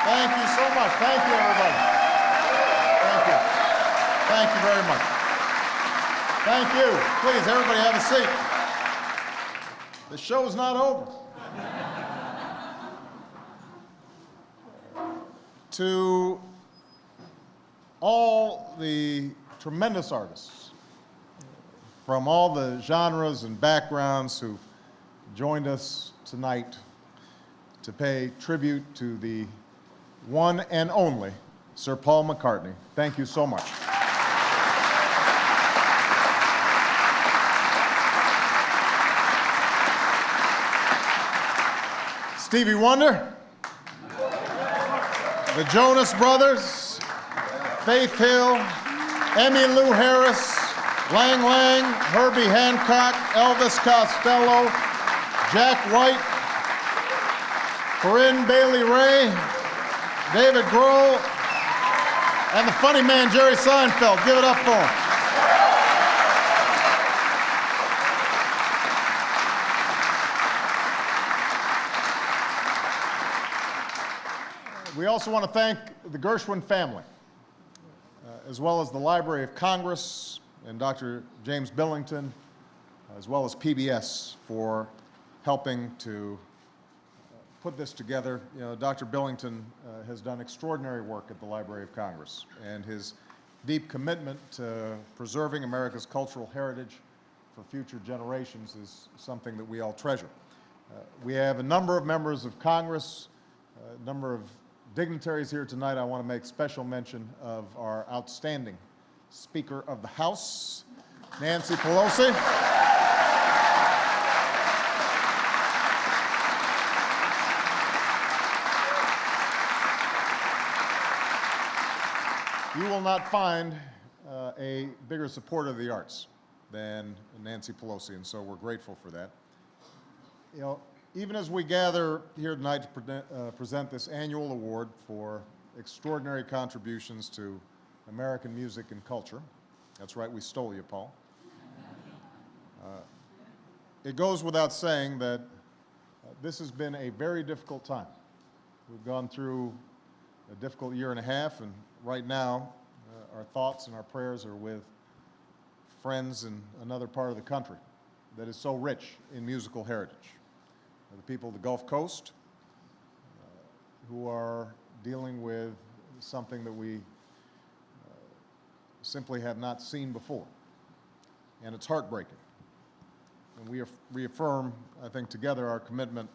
Thank you so much. Thank you, everybody. Thank you. Thank you very much. Thank you. Please, everybody have a seat. The show's not over. To all the tremendous artists from all the genres and backgrounds who joined us tonight to pay tribute to the one and only Sir Paul McCartney. Thank you so much. Stevie Wonder, the Jonas Brothers, Faith Hill, Emmylou Harris, Lang Lang, Herbie Hancock, Elvis Costello, Jack White, Corinne Bailey Rae, David Grohl, and the funny man Jerry Seinfeld. Give it up for him. We also want to thank the Gershwin family, as well as the Library of Congress and Dr. James Billington, as well as PBS for helping to put this together. You know, Dr. Billington has done extraordinary work at the Library of Congress, and his deep commitment to preserving America's cultural heritage for future generations is something that we all treasure. We have a number of members of Congress, a number of dignitaries here tonight. I want to make special mention of our outstanding Speaker of the House, Nancy Pelosi. You will not find a bigger supporter of the arts than Nancy Pelosi, and so we're grateful for that. You know, even as we gather here tonight to present this annual award for extraordinary contributions to American music and culture, that's right, we stole you, Paul. It goes without saying that this has been a very difficult time. We've gone through a difficult year and a half, and right now, our thoughts and our prayers are with friends in another part of the country that is so rich in musical heritage. The people of the Gulf Coast who are dealing with something that we simply have not seen before, and it's heartbreaking. And we reaffirm, I think, together our commitment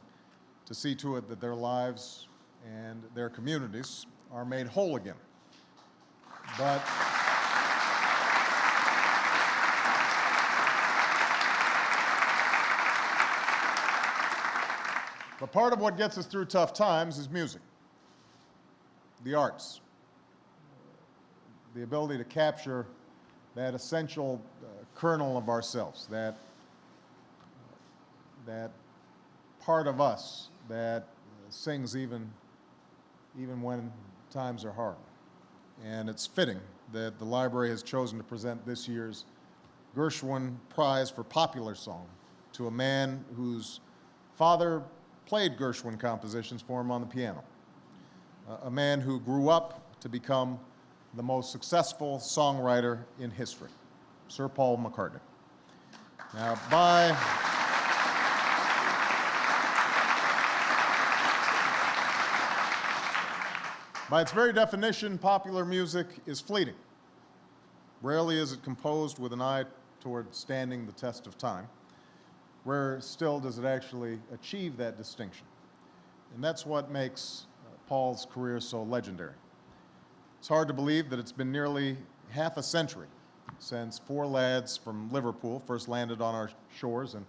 to see to it that their lives and their communities are made whole again. But part of what gets us through tough times is music, the arts, the ability to capture that essential kernel of ourselves, that part of us that sings even when times are hard. And it's fitting that the library has chosen to present this year's GershwinPrize for Popular Song to a man whose father played Gershwin compositions for him on the piano, a man who grew up to become the most successful songwriter in history, Sir Paul McCartney. Now, by its very definition, popular music is fleeting. Rarely is it composed with an eye toward standing the test of time. Rare still does it actually achieve that distinction. And that's what makes Paul's career so legendary. It's hard to believe that it's been nearly half a century since four lads from Liverpool first landed on our shores and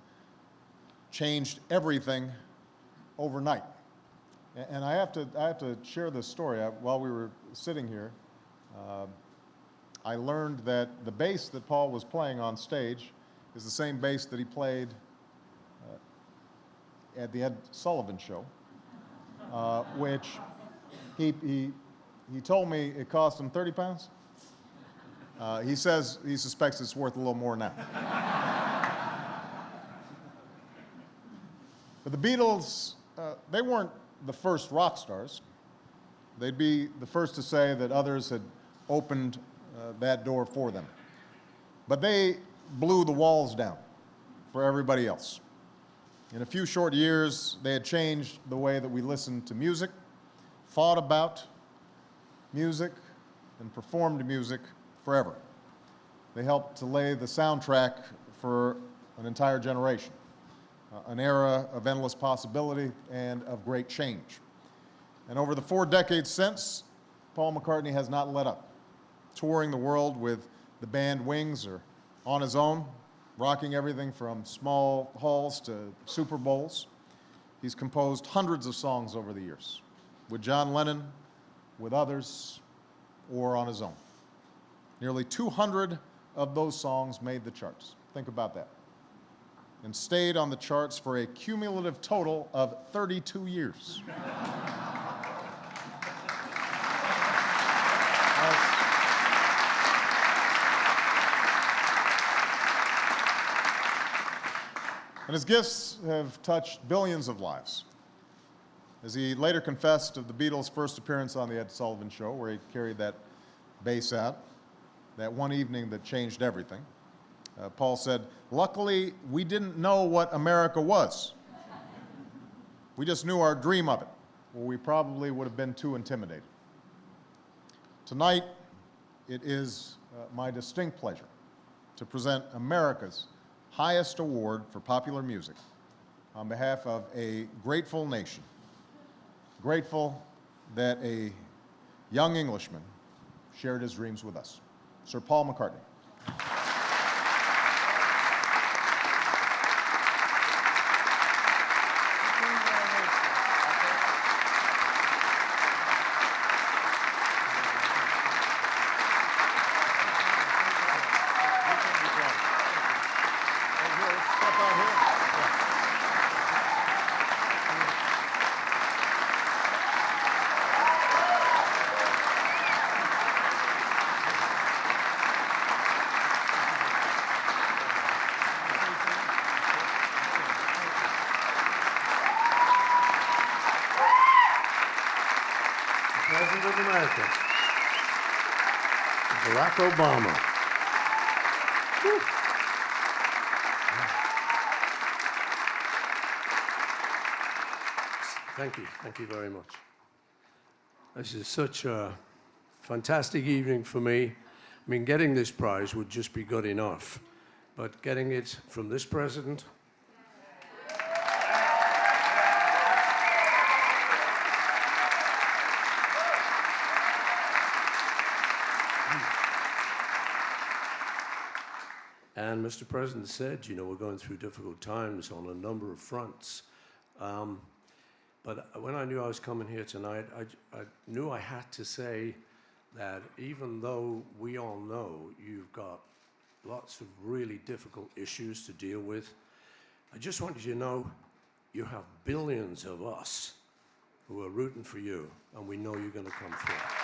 changed everything overnight. And I have to share this story. While we were sitting here, I learned that the bass that Paul was playing on stage is the same bass that he played at the Ed Sullivan Show, which he told me it cost him 30 pounds. He says he suspects it's worth a little more now. But the Beatles, they weren't the first rock stars. they'd be the first to say that others had opened that door for them. But they blew the walls down for everybody else. In a few short years, they had changed the way that we listened to music, thought about music, and performed music forever. They helped to lay the soundtrack for an entire generation, an era of endless possibility and of great change. And over the 4 decades since, Paul McCartney has not let up, touring the world with the band Wings or on his own, rocking everything from small halls to Super Bowls. He's composed hundreds of songs over the years, with John Lennon, with others, or on his own. Nearly 200 of those songs made the charts. Think about that. And stayed on the charts for a cumulative total of 32 years. And his gifts have touched billions of lives. As he later confessed of the Beatles' first appearance on the Ed Sullivan Show, where he carried that bass out, that one evening that changed everything, Paul said, "Luckily, we didn't know what America was. We just knew our dream of it, or we probably would have been too intimidated." Tonight, it is my distinct pleasure to present America's highest award for popular music on behalf of a grateful nation, grateful that a young Englishman shared his dreams with us. Sir Paul McCartney. President of America, Barack Obama. Whew. Thank you very much. This is such a fantastic evening for me. I mean, getting this prize would just be good enough, but getting it from this president, and Mr. President said, you know, we're going through difficult times on a number of fronts. But when I knew I was coming here tonight, I knew I had to say that even though we all know you've got lots of really difficult issues to deal with, I just wanted you to know you have billions of us who are rooting for you, and we know you're going to come through.